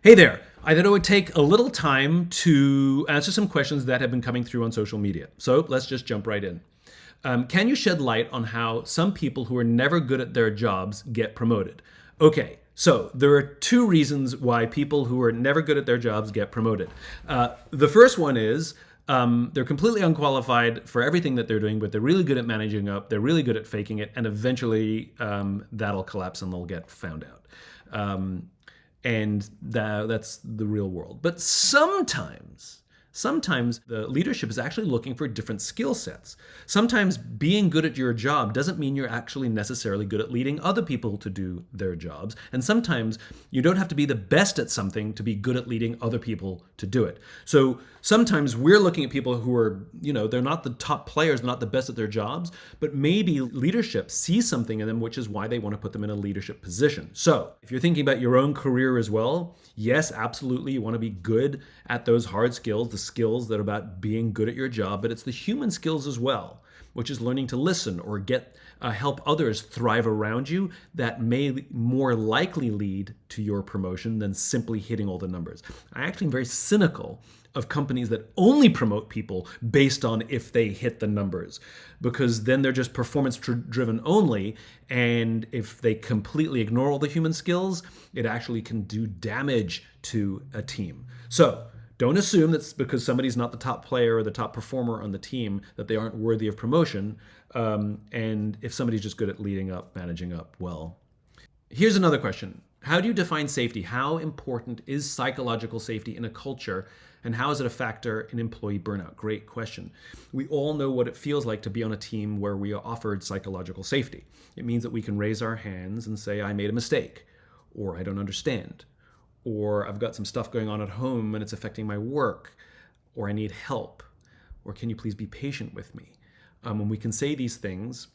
Hey there. I thought it would take a little time to answer some questions that have been coming through on social media. So let's just jump right in. Can you shed light on how some people who are never good at their jobs get promoted? Okay, so there are two reasons why people who are never good at their jobs get promoted. The first one is they're completely unqualified for everything that they're doing, but they're really good at managing up, they're really good at faking it, and eventually that'll collapse and they'll get found out. And that's the real world. But sometimes the leadership is actually looking for different skill sets. Sometimes being good at your job doesn't mean you're actually necessarily good at leading other people to do their jobs. And sometimes you don't have to be the best at something to be good at leading other people to do it. So sometimes we're looking at people who are, they're not the top players, not the best at their jobs, but maybe leadership sees something in them, which is why they want to put them in a leadership position. So if you're thinking about your own career as well, yes, absolutely, you want to be good at those hard skills, the skills that are about being good at your job, but it's the human skills as well, which is learning to listen or help others thrive around you that may more likely lead to your promotion than simply hitting all the numbers. I actually am very cynical of companies that only promote people based on if they hit the numbers, because then they're just performance driven only. And if they completely ignore all the human skills, it actually can do damage to a team. So don't assume that's because somebody's not the top player or the top performer on the team that they aren't worthy of promotion. And if somebody's just good at leading up, managing up, well, here's another question. How do you define safety? How important is psychological safety in a culture? And how is it a factor in employee burnout? Great question. We all know what it feels like to be on a team where we are offered psychological safety. It means that we can raise our hands and say, I made a mistake, or I don't understand, or I've got some stuff going on at home and it's affecting my work, or I need help, or can you please be patient with me? When we can say these things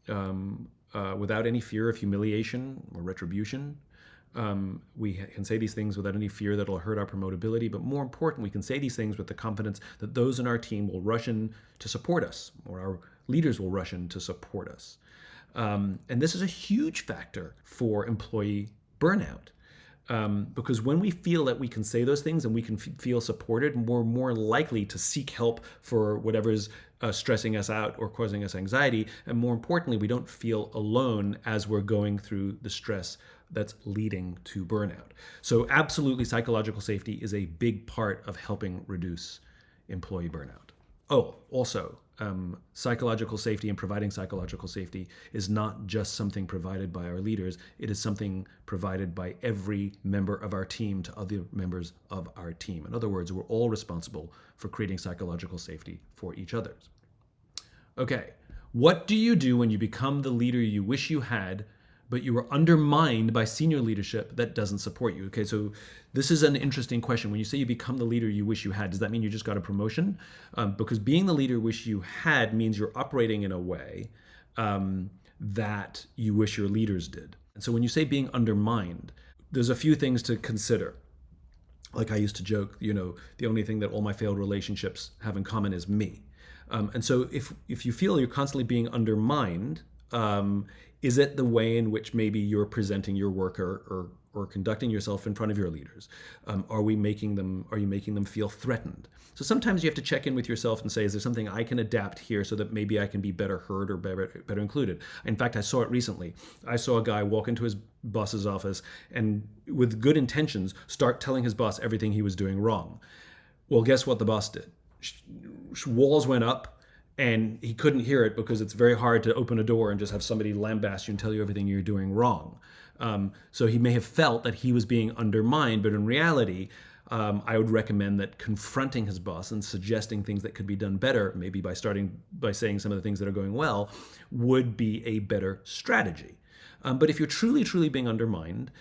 without any fear of humiliation or retribution, we can say these things without any fear that it'll hurt our promotability, but more important, we can say these things with the confidence that those in our team will rush in to support us, or our leaders will rush in to support us. And this is a huge factor for employee burnout. Because when we feel that we can say those things and we can feel supported, we're more likely to seek help for whatever's stressing us out or causing us anxiety. And more importantly, we don't feel alone as we're going through the stress that's leading to burnout. So absolutely, psychological safety is a big part of helping reduce employee burnout. Oh, also, psychological safety and providing psychological safety is not just something provided by our leaders. It is something provided by every member of our team to other members of our team. In other words, we're all responsible for creating psychological safety for each other. Okay, what do you do when you become the leader you wish you had, but you are undermined by senior leadership that doesn't support you? Okay, so this is an interesting question. When you say you become the leader you wish you had, does that mean you just got a promotion? Because being the leader you wish you had means you're operating in a way that you wish your leaders did. And so when you say being undermined, there's a few things to consider. Like I used to joke, the only thing that all my failed relationships have in common is me. And so if you feel you're constantly being undermined, is it the way in which maybe you're presenting your work or conducting yourself in front of your leaders? Are you making them feel threatened? So sometimes you have to check in with yourself and say, is there something I can adapt here so that maybe I can be better heard or better included? In fact, I saw it recently. I saw a guy walk into his boss's office and with good intentions start telling his boss everything he was doing wrong. Well, guess what the boss did? Walls went up. And he couldn't hear it because it's very hard to open a door and just have somebody lambaste you and tell you everything you're doing wrong. So he may have felt that he was being undermined, but in reality, I would recommend that confronting his boss and suggesting things that could be done better, maybe by saying some of the things that are going well, would be a better strategy. But if you're truly, truly being undermined,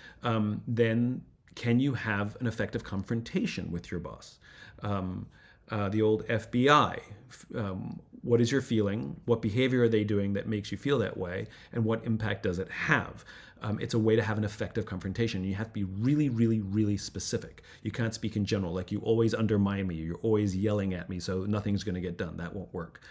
then can you have an effective confrontation with your boss? The old FBI. What is your feeling? What behavior are they doing that makes you feel that way? And what impact does it have? It's a way to have an effective confrontation. You have to be really, really, really specific. You can't speak in general, like you always undermine me, you're always yelling at me, so nothing's going to get done. That won't work.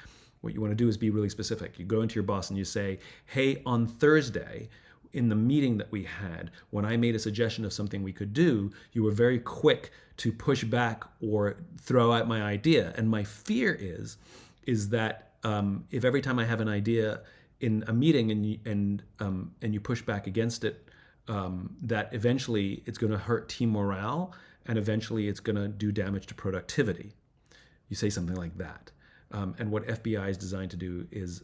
What you want to do is be really specific. You go into your boss and you say, hey, on Thursday, in the meeting that we had, when I made a suggestion of something we could do, you were very quick to push back or throw out my idea. And my fear is that if every time I have an idea in a meeting and you push back against it, that eventually it's going to hurt team morale, and eventually it's going to do damage to productivity. You say something like that. And what FBI is designed to do is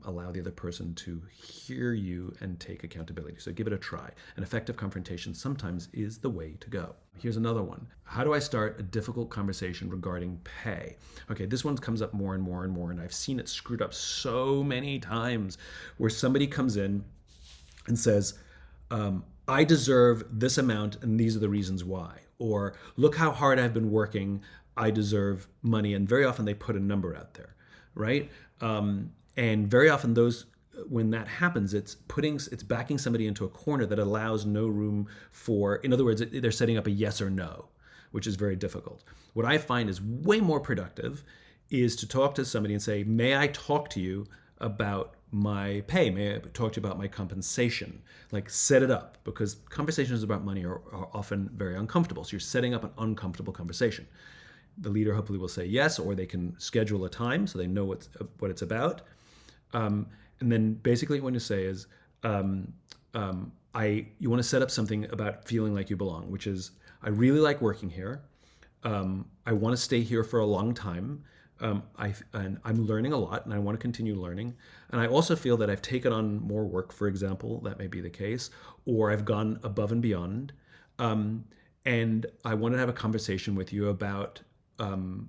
allow the other person to hear you and take accountability. So give it a try. An effective confrontation sometimes is the way to go. Here's another one. How do I start a difficult conversation regarding pay? Okay, this one comes up more and more and more, and I've seen it screwed up so many times, where somebody comes in and says, I deserve this amount and these are the reasons why. Or look how hard I've been working, I deserve money. And very often they put a number out there, right? And very often when that happens, it's backing somebody into a corner that allows no room for, in other words, they're setting up a yes or no, which is very difficult. What I find is way more productive is to talk to somebody and say, may I talk to you about my pay? May I talk to you about my compensation? Like, set it up, because conversations about money are often very uncomfortable. So you're setting up an uncomfortable conversation. The leader hopefully will say yes, or they can schedule a time so they know what it's about. And then basically what you say is, you want to set up something about feeling like you belong, which is, I really like working here. I want to stay here for a long time. And I'm learning a lot, and I want to continue learning. And I also feel that I've taken on more work, for example, that may be the case, or I've gone above and beyond. And I want to have a conversation with you about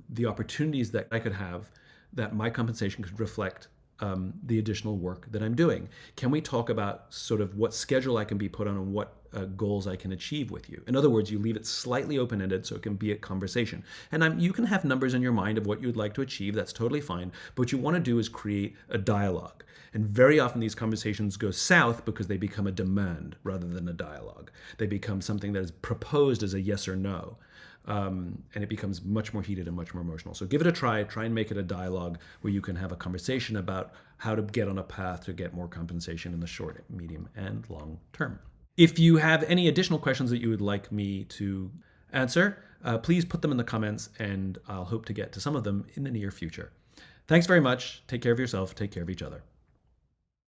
the opportunities that I could have, that my compensation could reflect the additional work that I'm doing. Can we talk about sort of what schedule I can be put on and what goals I can achieve with you? In other words, you leave it slightly open-ended so it can be a conversation. And you can have numbers in your mind of what you'd like to achieve. That's totally fine. But what you want to do is create a dialogue. And very often these conversations go south because they become a demand rather than a dialogue. They become something that is proposed as a yes or no. And it becomes much more heated and much more emotional. So give it a try. Try and make it a dialogue where you can have a conversation about how to get on a path to get more compensation in the short, medium, and long term. If you have any additional questions that you would like me to answer, please put them in the comments, and I'll hope to get to some of them in the near future. Thanks very much. Take care of yourself. Take care of each other.